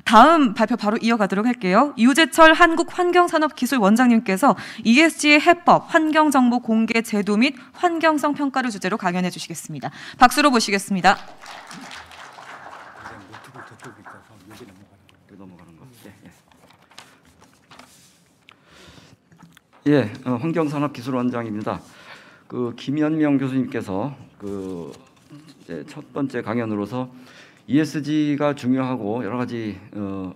다음 발표 바로 이어가도록 할게요. 유재철 한국환경산업기술원장님께서 ESG의 해법, 환경정보 공개 제도 및 환경성 평가를 주제로 강연해 주시겠습니다. 박수로 모시겠습니다. 예, 환경산업기술원장입니다. 김현명 교수님께서 첫 번째 강연으로서 ESG가 중요하고 여러 가지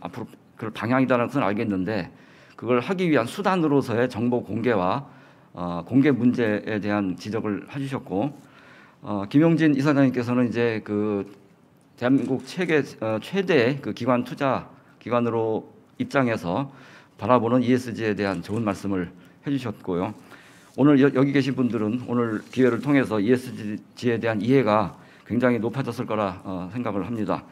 앞으로 그 방향이라는 것은 알겠는데 그걸 하기 위한 수단으로서의 정보 공개와 공개 문제에 대한 지적을 해주셨고, 김용진 이사장님께서는 이제 대한민국 최대 기관 투자 기관으로 입장해서 바라보는 ESG에 대한 좋은 말씀을 해주셨고요. 오늘 여기 계신 분들은 오늘 기회를 통해서 ESG에 대한 이해가 굉장히 높아졌을 거라 생각을 합니다.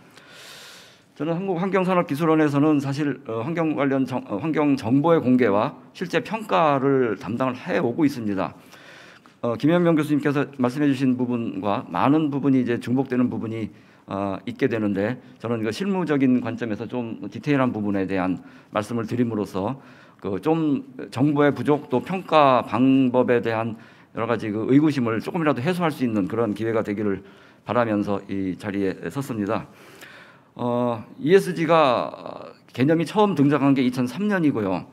저는 한국환경산업기술원에서는 사실 환경 관련 환경 정보의 공개와 실제 평가를 담당을 해오고 있습니다. 김현명 교수님께서 말씀해주신 부분과 많은 부분이 이제 중복되는 부분이 있게 되는데, 저는 실무적인 관점에서 좀 디테일한 부분에 대한 말씀을 드림으로써 좀 정보의 부족 또 평가 방법에 대한 여러 가지 의구심을 조금이라도 해소할 수 있는 그런 기회가 되기를 바라면서 이 자리에 섰습니다. ESG가 개념이 처음 등장한 게 2003년이고요.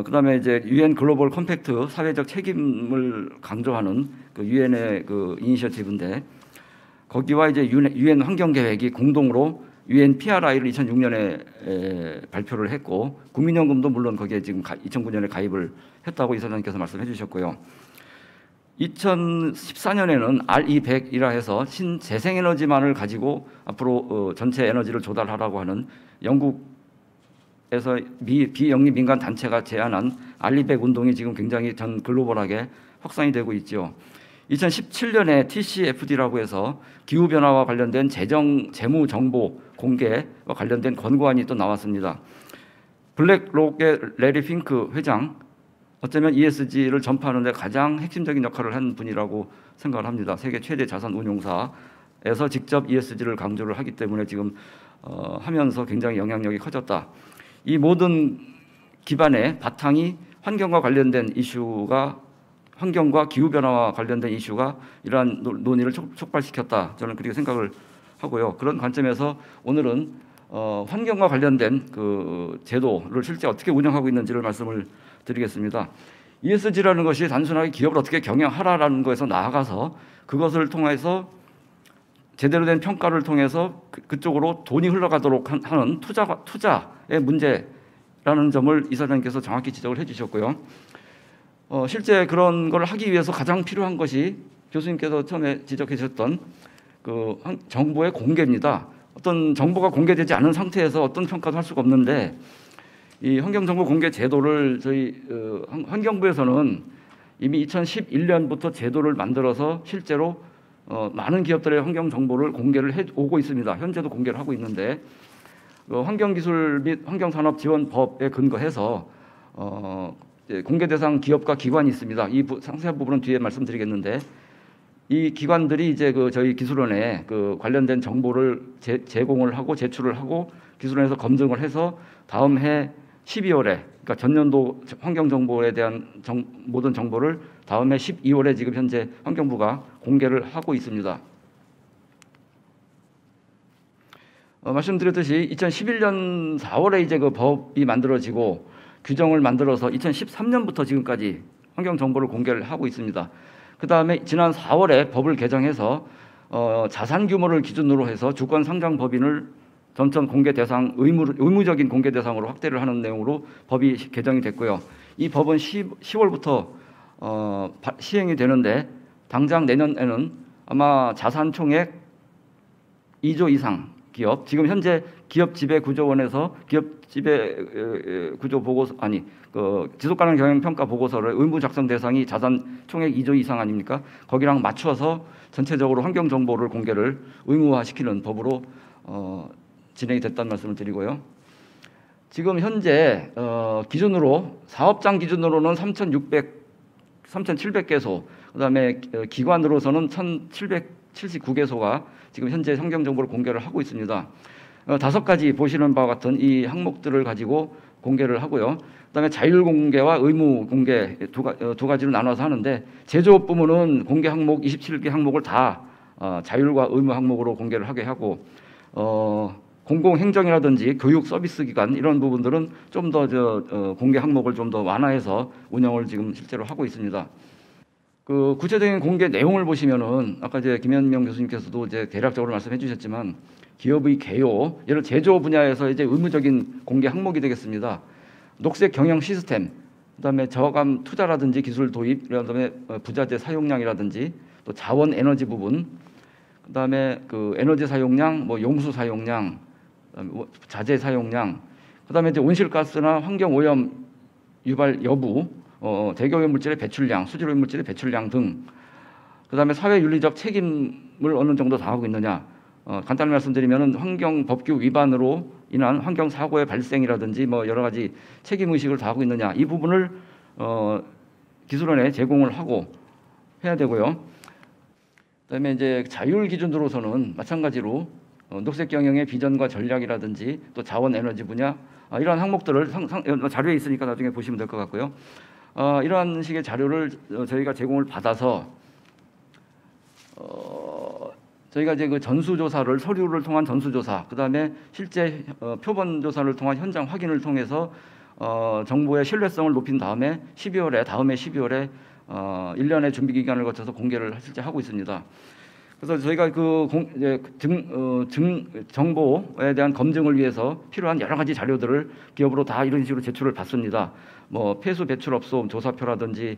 그다음에 이제 UN 글로벌 컴팩트 사회적 책임을 강조하는 UN의 이니셔티브인데, 거기와 이제 UN 환경 계획이 공동으로 UN PRI를 2006년에 발표를 했고, 국민연금도 물론 거기에 지금 2009년에 가입을 했다고 이사장님께서 말씀해 주셨고요. 2014년에는 RE100이라 해서 신재생에너지만을 가지고 앞으로 전체 에너지를 조달하라고 하는 영국에서 비영리 민간 단체가 제안한 RE100 운동이 지금 굉장히 전 글로벌하게 확산이 되고 있죠. 2017년에 TCFD라고 해서 기후변화와 관련된 재무 정보 공개와 관련된 권고안이 또 나왔습니다. 블랙록의 레리 핑크 회장, 어쩌면 ESG를 전파하는 데 가장 핵심적인 역할을 한 분이라고 생각을 합니다. 세계 최대 자산 운용사에서 직접 ESG를 강조를 하기 때문에 지금 하면서 굉장히 영향력이 커졌다. 이 모든 기반의 바탕이 환경과 관련된 이슈가, 환경과 기후변화와 관련된 이슈가 이러한 논의를 촉발시켰다. 저는 그렇게 생각을 하고요. 그런 관점에서 오늘은 환경과 관련된 제도를 실제 어떻게 운영하고 있는지를 말씀을 드리겠습니다. ESG라는 것이 단순하게 기업을 어떻게 경영하라라는 것에서 나아가서 그것을 통해서 제대로 된 평가를 통해서 그쪽으로 돈이 흘러가도록 하는 투자의 문제라는 점을 이사장님께서 정확히 지적을 해주셨고요. 실제 그런 걸 하기 위해서 가장 필요한 것이 교수님께서 처음에 지적해 주셨던 정보의 공개입니다. 어떤 정보가 공개되지 않은 상태에서 어떤 평가도 할 수가 없는데, 이 환경정보 공개 제도를 저희 환경부에서는 이미 2011년부터 제도를 만들어서 실제로 많은 기업들의 환경정보를 공개를 해오고 있습니다. 현재도 공개를 하고 있는데, 환경기술 및 환경산업지원법에 근거해서 공개 대상 기업과 기관이 있습니다. 이 상세한 부분은 뒤에 말씀드리겠는데, 이 기관들이 이제 저희 기술원에 관련된 정보를 제공을 하고 제출을 하고 기술원에서 검증을 해서 다음 해 12월에, 그러니까 전년도 환경 정보에 대한 모든 정보를 다음 해 12월에 지금 현재 환경부가 공개를 하고 있습니다. 말씀드렸듯이 2011년 4월에 이제 법이 만들어지고 규정을 만들어서 2013년부터 지금까지 환경 정보를 공개를 하고 있습니다. 그 다음에 지난 4월에 법을 개정해서 자산 규모를 기준으로 해서 주권 상장 법인을 전천 공개 대상 의무적인 공개 대상으로 확대를 하는 내용으로 법이 개정이 됐고요. 이 법은 10월부터 시행이 되는데, 당장 내년에는 아마 자산 총액 2조 이상 기업, 지금 현재 기업 지배 구조원에서 기업 지배 구조 보고서 지속 가능 경영 평가 보고서를 의무 작성 대상이 자산 총액 2조 이상 아닙니까? 거기랑 맞춰서 전체적으로 환경 정보를 공개를 의무화시키는 법으로 진행이 됐다는 말씀을 드리고요. 지금 현재 기준으로 사업장 기준으로는 3,700개소, 그다음에 기관으로서는 1,779개소가 지금 현재 환경 정보를 공개를 하고 있습니다. 5가지 보시는 바와 같은 이 항목들을 가지고 공개를 하고요. 그다음에 자율 공개와 의무 공개 두 가지로 나눠서 하는데 제조업 부문은 공개 항목 27개 항목을 다 자율과 의무 항목으로 공개를 하게 하고 공공행정이라든지 교육 서비스 기관 이런 부분들은 좀 더 공개 항목을 좀 더 완화해서 운영을 지금 실제로 하고 있습니다. 그 구체적인 공개 내용을 보시면은 아까 이제 김현명 교수님께서도 이제 대략적으로 말씀해 주셨지만 기업의 개요, 예를 제조 분야에서 이제 의무적인 공개 항목이 되겠습니다. 녹색 경영 시스템, 그다음에 저감 투자라든지 기술 도입, 그다음에 부자재 사용량이라든지 또 자원 에너지 부분, 그다음에 그 에너지 사용량, 뭐 용수 사용량, 자재 사용량, 그다음에 이제 온실가스나 환경 오염 유발 여부, 대기오염 물질의 배출량, 수질오염 물질의 배출량 등, 그다음에 사회 윤리적 책임을 어느 정도 다하고 있느냐. 간단히 말씀드리면은 환경 법규 위반으로 인한 환경 사고의 발생이라든지 뭐 여러 가지 책임 의식을 다하고 있느냐, 이 부분을 기술원에 제공을 하고 해야 되고요. 그다음에 이제 자율 기준으로서는 마찬가지로 녹색 경영의 비전과 전략이라든지 또 자원 에너지 분야 이러한 항목들을 자료에 있으니까 나중에 보시면 될 것 같고요. 이러한 식의 자료를 저희가 제공을 받아서 저희가 이제 그 전수조사를 서류를 통한 전수조사, 그다음에 실제 표본 조사를 통한 현장 확인을 통해서 정보의 신뢰성을 높인 다음에 다음해 12월에 1년의 준비 기간을 거쳐서 공개를 실제 하고 있습니다. 그래서 저희가 정보에 대한 검증을 위해서 필요한 여러 가지 자료들을 기업으로 다 이런 식으로 제출을 받습니다. 뭐 폐수 배출업소 조사표라든지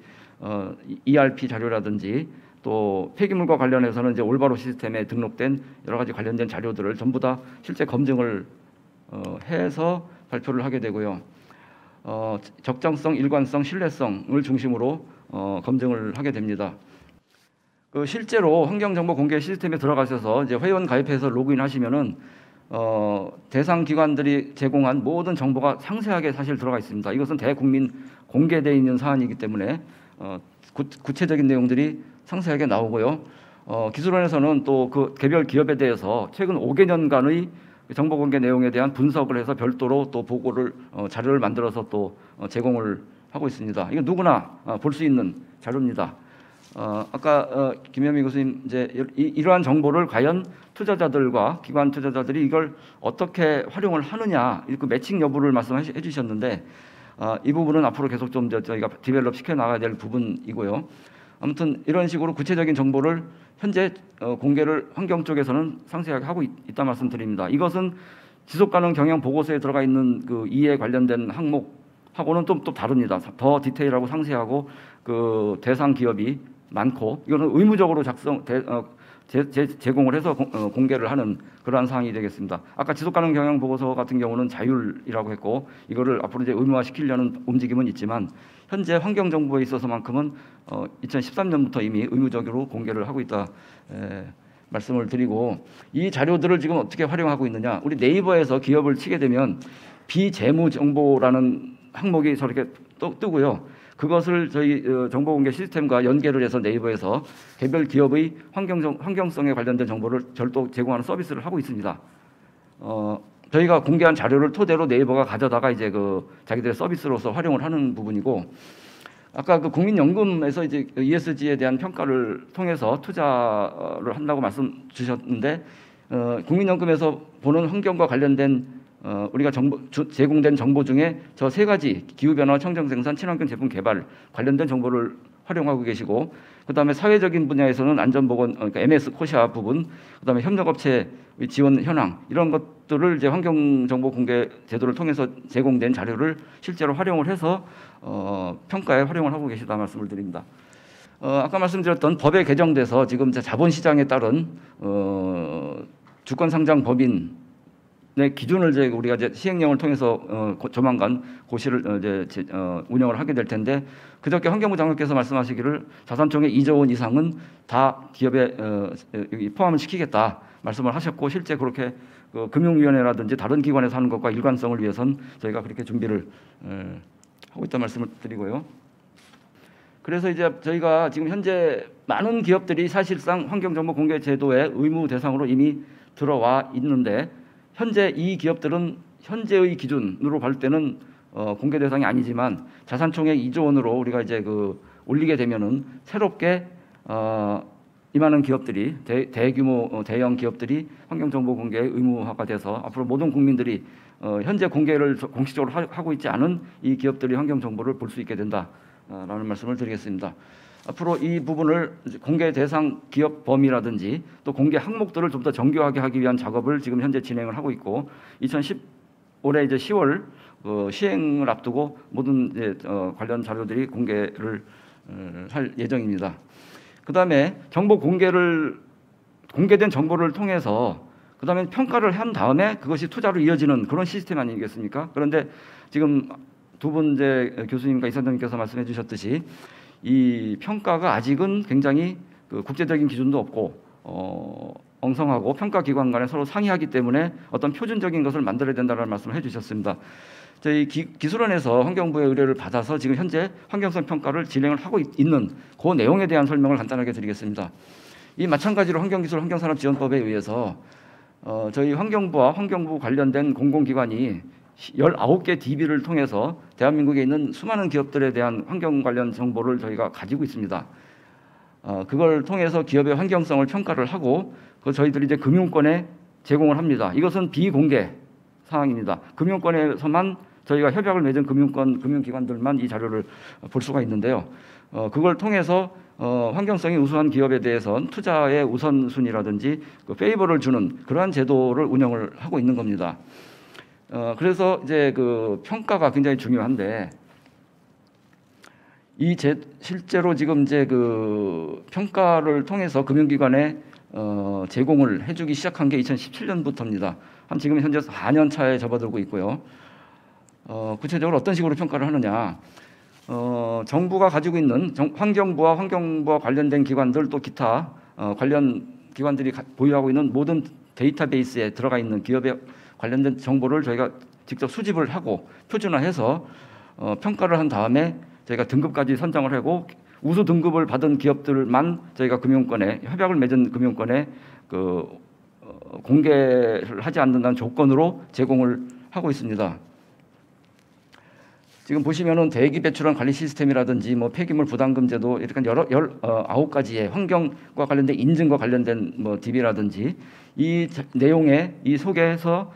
ERP 자료라든지 또 폐기물과 관련해서는 이제 올바로 시스템에 등록된 여러 가지 관련된 자료들을 전부 다 실제 검증을 해서 발표를 하게 되고요. 적정성, 일관성, 신뢰성을 중심으로 검증을 하게 됩니다. 그 실제로 환경정보 공개 시스템에 들어가셔서 이제 회원 가입해서 로그인하시면은 대상 기관들이 제공한 모든 정보가 상세하게 사실 들어가 있습니다. 이것은 대국민 공개되어 있는 사안이기 때문에 구체적인 내용들이 상세하게 나오고요. 기술원에서는 또 그 개별 기업에 대해서 최근 5개년간의 정보 공개 내용에 대한 분석을 해서 별도로 또 보고를 자료를 만들어서 또 제공을 하고 있습니다. 이거 누구나 볼 수 있는 자료입니다. 아까 김현미 교수님 이제 이러한 정보를 과연 투자자들과 기관 투자자들이 이걸 어떻게 활용을 하느냐, 그 매칭 여부를 말씀해 주셨는데 이 부분은 앞으로 계속 좀 저희가 디벨롭 시켜 나가야 될 부분이고요. 아무튼 이런 식으로 구체적인 정보를 현재 공개를 환경 쪽에서는 상세하게 하고 있다 말씀드립니다. 이것은 지속가능 경영 보고서에 들어가 있는 그 이에 관련된 항목하고는 또 다릅니다. 더 디테일하고 상세하고 그 대상 기업이 많고 이거는 의무적으로 제공을 해서 공개를 하는 그러한 사항이 되겠습니다. 아까 지속가능 경영 보고서 같은 경우는 자율이라고 했고 이거를 앞으로 이제 의무화시키려는 움직임은 있지만 현재 환경 정보에 있어서만큼은 2013년부터 이미 의무적으로 공개를 하고 있다 말씀을 드리고, 이 자료들을 지금 어떻게 활용하고 있느냐, 우리 네이버에서 기업을 치게 되면 비재무 정보라는 항목이 저렇게 뜨고요. 그것을 저희 정보공개 시스템과 연계를 해서 네이버에서 개별 기업의 환경성에 관련된 정보를 별도 제공하는 서비스를 하고 있습니다. 저희가 공개한 자료를 토대로 네이버가 가져다가 이제 그 자기들의 서비스로서 활용을 하는 부분이고, 아까 그 국민연금에서 이제 ESG에 대한 평가를 통해서 투자를 한다고 말씀 주셨는데, 국민연금에서 보는 환경과 관련된 우리가 제공된 정보 중에 저 3가지 기후변화, 청정생산, 친환경 제품 개발 관련된 정보를 활용하고 계시고, 그다음에 사회적인 분야에서는 안전보건, 그러니까 MS 코시아 부분, 그다음에 협력업체 지원 현황 이런 것들을 이제 환경정보 공개 제도를 통해서 제공된 자료를 실제로 활용을 해서 평가에 활용을 하고 계시다 말씀을 드립니다. 아까 말씀드렸던 법에 개정돼서 지금 자본시장에 따른 주권상장 법인 기준을 이제 우리가 이제 시행령을 통해서 조만간 고시를 이제 운영을 하게 될 텐데, 그저께 환경부 장관께서 말씀하시기를 자산총액 2조 원 이상은 다 기업에 포함을 시키겠다 말씀을 하셨고, 실제 그렇게 금융위원회라든지 다른 기관에서 하는 것과 일관성을 위해선 저희가 그렇게 준비를 하고 있다 말씀을 드리고요. 그래서 이제 저희가 지금 현재 많은 기업들이 사실상 환경정보 공개 제도의 의무 대상으로 이미 들어와 있는데, 현재 이 기업들은 현재의 기준으로 볼 때는 공개 대상이 아니지만 자산총액 2조 원으로 우리가 이제 올리게 되면은 새롭게 이만한 기업들이 대규모 대형 기업들이 환경정보 공개 의무화가 돼서 앞으로 모든 국민들이 현재 공개를 공식적으로 하고 있지 않은 이 기업들이 환경정보를 볼 수 있게 된다라는 말씀을 드리겠습니다. 앞으로 이 부분을 공개 대상 기업 범위라든지 또 공개 항목들을 좀 더 정교하게 하기 위한 작업을 지금 현재 진행을 하고 있고 올해 이제 10월 시행을 앞두고 모든 이제 관련 자료들이 공개를 할 예정입니다. 그다음에 공개된 정보를 통해서 그다음에 평가를 한 다음에 그것이 투자로 이어지는 그런 시스템 아니겠습니까? 그런데 지금 두 분 이제 교수님과 이사장님께서 말씀해 주셨듯이 이 평가가 아직은 굉장히 국제적인 기준도 없고 엉성하고 평가 기관 간에 서로 상의하기 때문에 어떤 표준적인 것을 만들어야 된다는 말씀을 해주셨습니다. 저희 기술원에서 환경부의 의뢰를 받아서 지금 현재 환경성 평가를 진행을 하고 있는 그 내용에 대한 설명을 간단하게 드리겠습니다. 이 마찬가지로 환경기술 환경산업지원법에 의해서 저희 환경부와 환경부 관련된 공공기관이 19개 DB를 통해서 대한민국에 있는 수많은 기업들에 대한 환경 관련 정보를 저희가 가지고 있습니다. 그걸 통해서 기업의 환경성을 평가를 하고 저희들이 이제 금융권에 제공을 합니다. 이것은 비공개 사항입니다. 금융권에서만 저희가 협약을 맺은 금융기관들만 이 자료를 볼 수가 있는데요. 그걸 통해서 환경성이 우수한 기업에 대해서는 투자의 우선순위라든지 페이버를 주는 그러한 제도를 운영을 하고 있는 겁니다. 그래서 이제 평가가 굉장히 중요한데 실제로 지금 이제 평가를 통해서 금융기관에 제공을 해주기 시작한 게 2017년부터입니다. 지금 현재 4년 차에 접어들고 있고요. 구체적으로 어떤 식으로 평가를 하느냐? 정부가 가지고 있는 환경부와 환경부와 관련된 기관들 또 기타 관련 기관들이 보유하고 있는 모든 데이터베이스에 들어가 있는 기업에 관련된 정보를 저희가 직접 수집을 하고 표준화해서 평가를 한 다음에 저희가 등급까지 선정을 하고 우수 등급을 받은 기업들만 저희가 금융권에 협약을 맺은 금융권에 공개를 하지 않는다는 조건으로 제공을 하고 있습니다. 지금 보시면은 대기 배출원 관리 시스템이라든지 폐기물 부담금 제도 이렇게 19가지의 환경과 관련된 인증과 관련된 DB라든지 이 내용에 이 속에서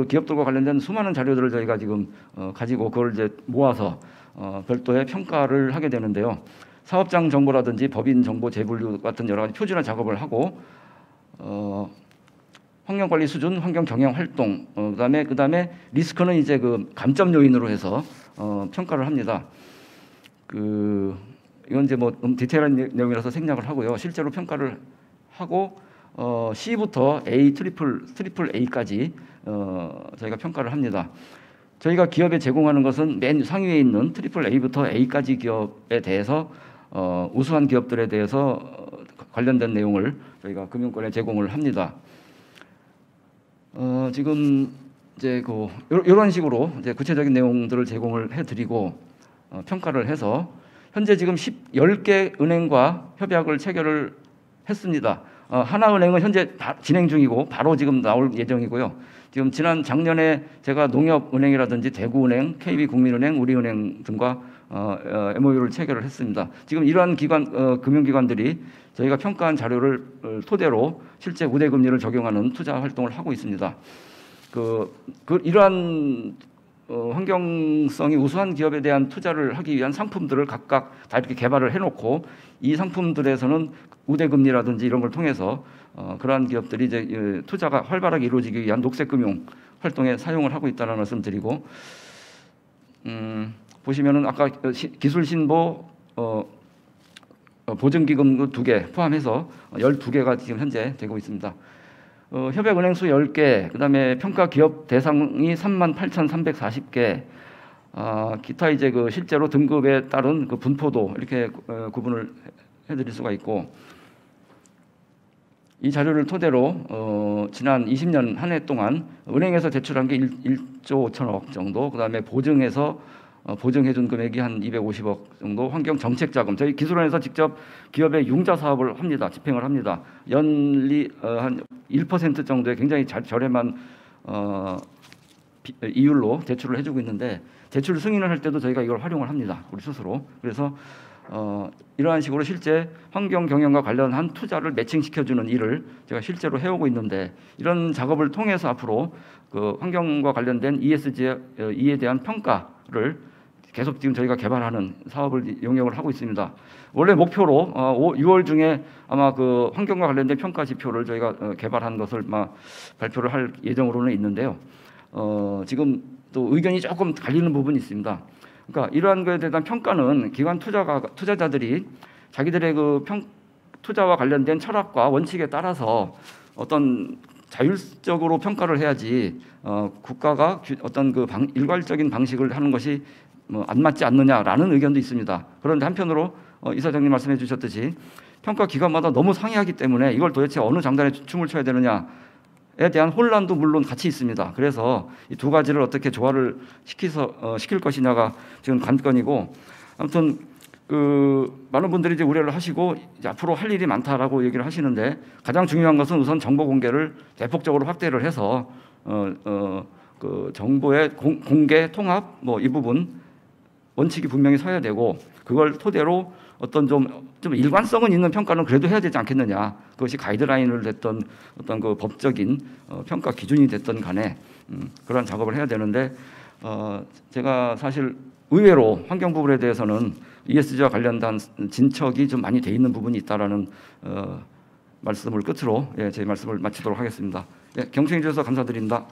기업들과 관련된 수많은 자료들을 저희가 지금 가지고 그걸 이제 모아서 별도의 평가를 하게 되는데요. 사업장 정보라든지 법인 정보 재분류 같은 여러 가지 표준화 작업을 하고 환경관리 수준, 환경 경영 활동, 그다음에 리스크는 이제 감점 요인으로 해서 평가를 합니다. 이건 이제 너무 디테일한 내용이라서 생략을 하고요. 실제로 평가를 하고 C부터 A, 트리플 A까지 저희가 평가를 합니다. 저희가 기업에 제공하는 것은 맨 상위에 있는 트리플 A부터 A까지 기업에 대해서 우수한 기업들에 대해서 관련된 내용을 저희가 금융권에 제공을 합니다. 지금 이제 이런 식으로 이제 구체적인 내용들을 제공을 해드리고 평가를 해서 현재 지금 10개 은행과 협약을 체결을 했습니다. 하나은행은 현재 진행 중이고 바로 지금 나올 예정이고요. 지금 작년에 제가 농협은행이라든지 대구은행, KB국민은행, 우리은행 등과 MOU를 체결을 했습니다. 지금 이러한 금융기관들이 저희가 평가한 자료를 토대로 실제 우대금리를 적용하는 투자 활동을 하고 있습니다. 이러한 환경성이 우수한 기업에 대한 투자를 하기 위한 상품들을 각각 다 이렇게 개발을 해놓고 이 상품들에서는 우대금리라든지 이런 걸 통해서 그러한 기업들이 이제 투자가 활발하게 이루어지기 위한 녹색금융 활동에 사용을 하고 있다는 말씀 드리고 보시면은 아까 기술신보 보증기금 2개 포함해서 12개가 지금 현재 되고 있습니다. 협약은행 수 10개, 그다음에 평가 기업 대상이 38,340개, 기타 이제 실제로 등급에 따른 분포도 이렇게 구분을 해드릴 수가 있고 이 자료를 토대로 지난 20년 한 해 동안 은행에서 대출한 게 1조 5천억 정도, 그다음에 보증해준 금액이 한 250억 정도, 환경 정책 자금 저희 기술원에서 직접 기업의 융자 사업을 합니다. 집행을 합니다. 연리 한 1% 정도의 굉장히 저렴한 이율로 제출을 해주고 있는데 제출 승인을 할 때도 저희가 이걸 활용을 합니다. 우리 스스로. 그래서 이러한 식으로 실제 환경 경영과 관련한 투자를 매칭시켜주는 일을 제가 실제로 해오고 있는데 이런 작업을 통해서 앞으로 그 환경과 관련된 ESG에 대한 평가를 계속 지금 저희가 개발하는 사업을 용역을 하고 있습니다. 원래 목표로 6월 중에 아마 그 환경과 관련된 평가 지표를 저희가 개발한 것을 발표를 할 예정으로는 있는데요. 지금 또 의견이 조금 갈리는 부분이 있습니다. 그러니까 이러한 것에 대한 평가는 기관 투자자들이 자기들의 그 투자와 관련된 철학과 원칙에 따라서 어떤 자율적으로 평가를 해야지 국가가 어떤 그 일괄적인 방식을 하는 것이 안 맞지 않느냐라는 의견도 있습니다. 그런데 한편으로 이사장님 말씀해 주셨듯이 평가 기관마다 너무 상이하기 때문에 이걸 도대체 어느 장단에 춤을 춰야 되느냐에 대한 혼란도 물론 같이 있습니다. 그래서 이 두 가지를 어떻게 조화를 시킬 것이냐가 지금 관건이고, 아무튼 그 많은 분들이 이제 우려를 하시고 이제 앞으로 할 일이 많다라고 얘기를 하시는데 가장 중요한 것은 우선 정보 공개를 대폭적으로 확대를 해서 그 정보의 공개 통합 이 부분 원칙이 분명히 서야 되고, 그걸 토대로 어떤 좀 일관성은 있는 평가는 그래도 해야 되지 않겠느냐. 그것이 가이드라인을 됐던 어떤 그 법적인 평가 기준이 됐던 간에 그런 작업을 해야 되는데, 제가 사실 의외로 환경 부분에 대해서는 ESG와 관련된 진척이 좀 많이 돼 있는 부분이 있다라는 말씀을 끝으로 제 말씀을 마치도록 하겠습니다. 경청해 주셔서 감사드립니다.